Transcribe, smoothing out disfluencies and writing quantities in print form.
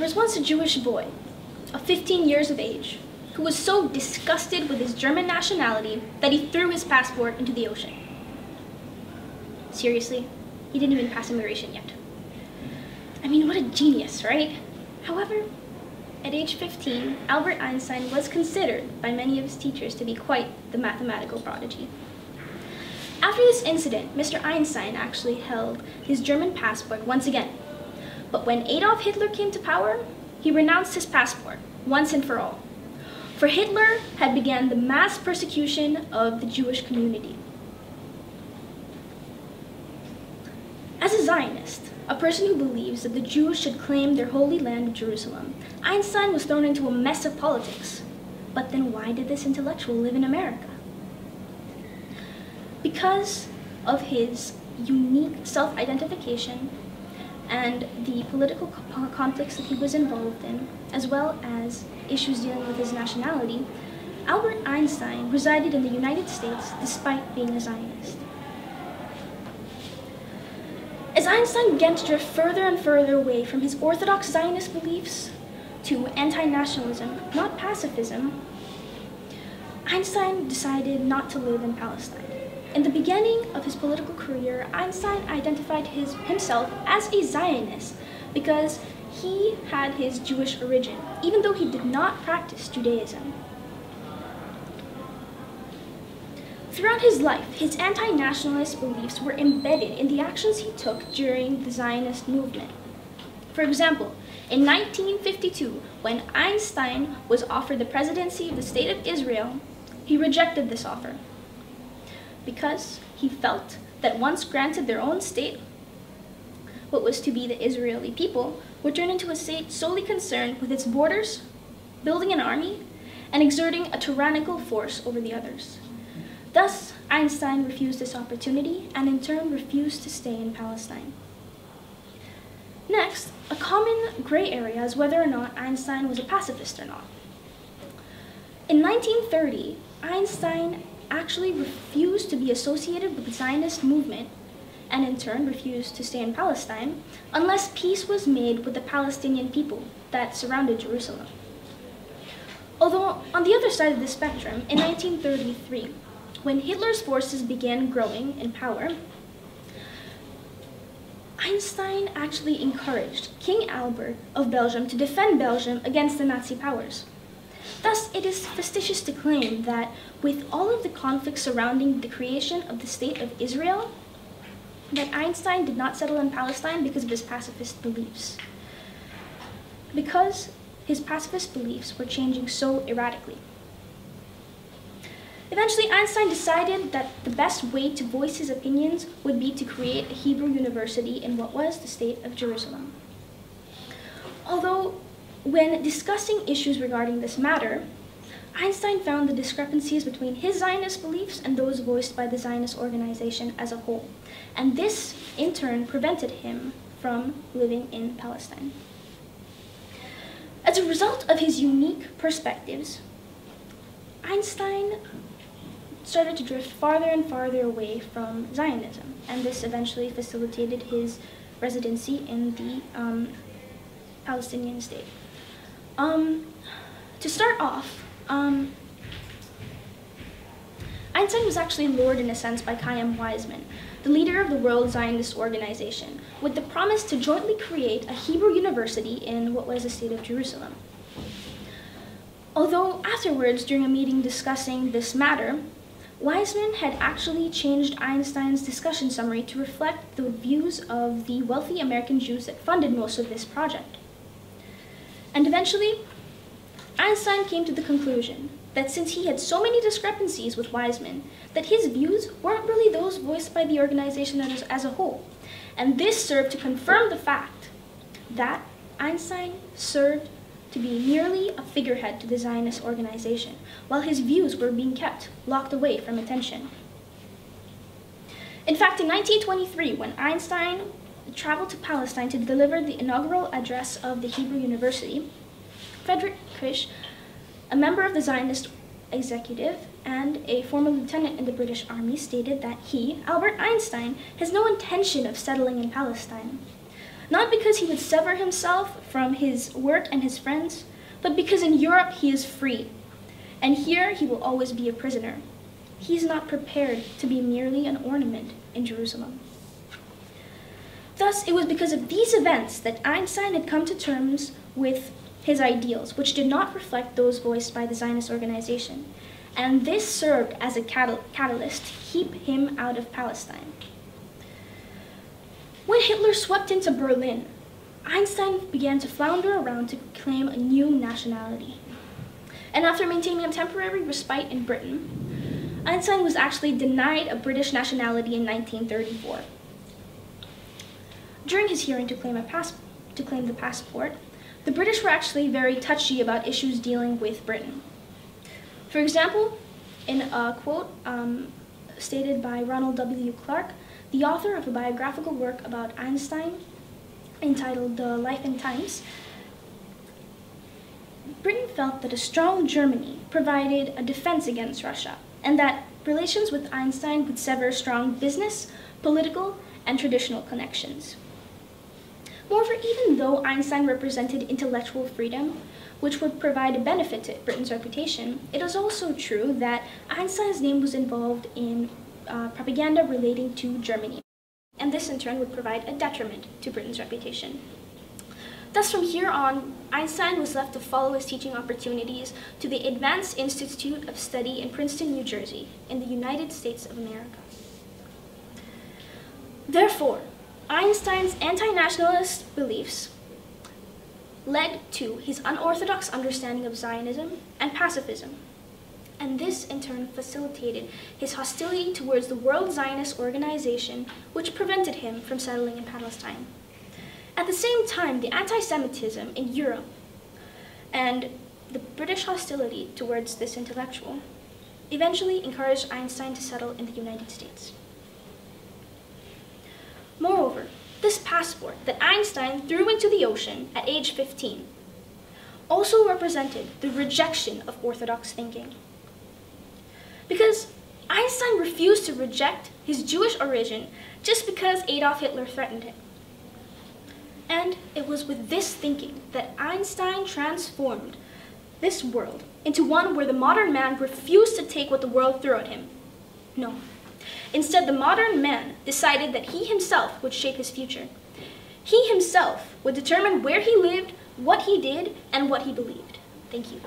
There was once a Jewish boy of 15 years of age who was so disgusted with his German nationality that he threw his passport into the ocean. Seriously, he didn't even pass immigration yet. I mean, what a genius, right? However, at age 15, Albert Einstein was considered by many of his teachers to be quite the mathematical prodigy. After this incident, Mr. Einstein actually held his German passport once again. But when Adolf Hitler came to power, he renounced his passport once and for all. For Hitler had begun the mass persecution of the Jewish community. As a Zionist, a person who believes that the Jews should claim their holy land of Jerusalem, Einstein was thrown into a mess of politics. But then why did this intellectual live in America? Because of his unique self-identification and the political conflicts that he was involved in, as well as issues dealing with his nationality, Albert Einstein resided in the United States despite being a Zionist. As Einstein began to drift further and further away from his orthodox Zionist beliefs to anti-nationalism, not pacifism, Einstein decided not to live in Palestine. In the beginning of his political career, Einstein identified himself as a Zionist because he had his Jewish origin, even though he did not practice Judaism. Throughout his life, his anti-nationalist beliefs were embedded in the actions he took during the Zionist movement. For example, in 1952, when Einstein was offered the presidency of the State of Israel, he rejected this offer because he felt that once granted their own state, what was to be the Israeli people would turn into a state solely concerned with its borders, building an army, and exerting a tyrannical force over the others. Thus, Einstein refused this opportunity and in turn refused to stay in Palestine. Next, a common gray area is whether or not Einstein was a pacifist or not. In 1930, Einstein actually refused to be associated with the Zionist movement and in turn refused to stay in Palestine unless peace was made with the Palestinian people that surrounded Jerusalem. Although, on the other side of the spectrum, in 1933, when Hitler's forces began growing in power, Einstein actually encouraged King Albert of Belgium to defend Belgium against the Nazi powers. Thus, it is facetious to claim that with all of the conflicts surrounding the creation of the State of Israel, that Einstein did not settle in Palestine because of his pacifist beliefs. Because his pacifist beliefs were changing so erratically. Eventually, Einstein decided that the best way to voice his opinions would be to create a Hebrew university in what was the state of Jerusalem. Although, when discussing issues regarding this matter, Einstein found the discrepancies between his Zionist beliefs and those voiced by the Zionist organization as a whole, and this, in turn, prevented him from living in Palestine. As a result of his unique perspectives, Einstein started to drift farther and farther away from Zionism, and this eventually facilitated his residency in the Palestinian state. To start off, Einstein was actually lured in a sense by Chaim Weizmann, the leader of the World Zionist Organization, with the promise to jointly create a Hebrew university in what was the state of Jerusalem. Although afterwards, during a meeting discussing this matter, Weizmann had actually changed Einstein's discussion summary to reflect the views of the wealthy American Jews that funded most of this project. And eventually, Einstein came to the conclusion that since he had so many discrepancies with Weizmann, that his views weren't really those voiced by the organization as a whole. And this served to confirm the fact that Einstein served to be merely a figurehead to the Zionist organization, while his views were being kept locked away from attention. In fact, in 1923, when Einstein traveled to Palestine to deliver the inaugural address of the Hebrew University, Friedrich Kisch, a member of the Zionist executive and a former lieutenant in the British Army, stated that he, Albert Einstein, has no intention of settling in Palestine. not because he would sever himself from his work and his friends, but because in Europe he is free, and here he will always be a prisoner. He's not prepared to be merely an ornament in Jerusalem. Thus, it was because of these events that Einstein had come to terms with his ideals, which did not reflect those voiced by the Zionist organization, and this served as a catalyst to keep him out of Palestine. When Hitler swept into Berlin, Einstein began to flounder around to claim a new nationality. And after maintaining a temporary respite in Britain, Einstein was actually denied a British nationality in 1934. During his hearing to claim the passport, the British were actually very touchy about issues dealing with Britain. For example, in a quote stated by Ronald W. Clark, the author of a biographical work about Einstein entitled The Life and Times, Britain felt that a strong Germany provided a defense against Russia, and that relations with Einstein would sever strong business, political, and traditional connections. Moreover, even though Einstein represented intellectual freedom, which would provide a benefit to Britain's reputation, it is also true that Einstein's name was involved in propaganda relating to Germany, and this in turn would provide a detriment to Britain's reputation. Thus, from here on, Einstein was left to follow his teaching opportunities to the Advanced Institute of Study in Princeton, New Jersey, in the United States of America. Therefore, Einstein's anti-nationalist beliefs led to his unorthodox understanding of Zionism and pacifism, and this in turn facilitated his hostility towards the World Zionist Organization, which prevented him from settling in Palestine. At the same time, the anti-Semitism in Europe and the British hostility towards this intellectual eventually encouraged Einstein to settle in the United States. Moreover, this passport that Einstein threw into the ocean at age 15 also represented the rejection of orthodox thinking. Because Einstein refused to reject his Jewish origin just because Adolf Hitler threatened it. And it was with this thinking that Einstein transformed this world into one where the modern man refused to take what the world threw at him. No. Instead, the modern man decided that he himself would shape his future. He himself would determine where he lived, what he did, and what he believed. Thank you.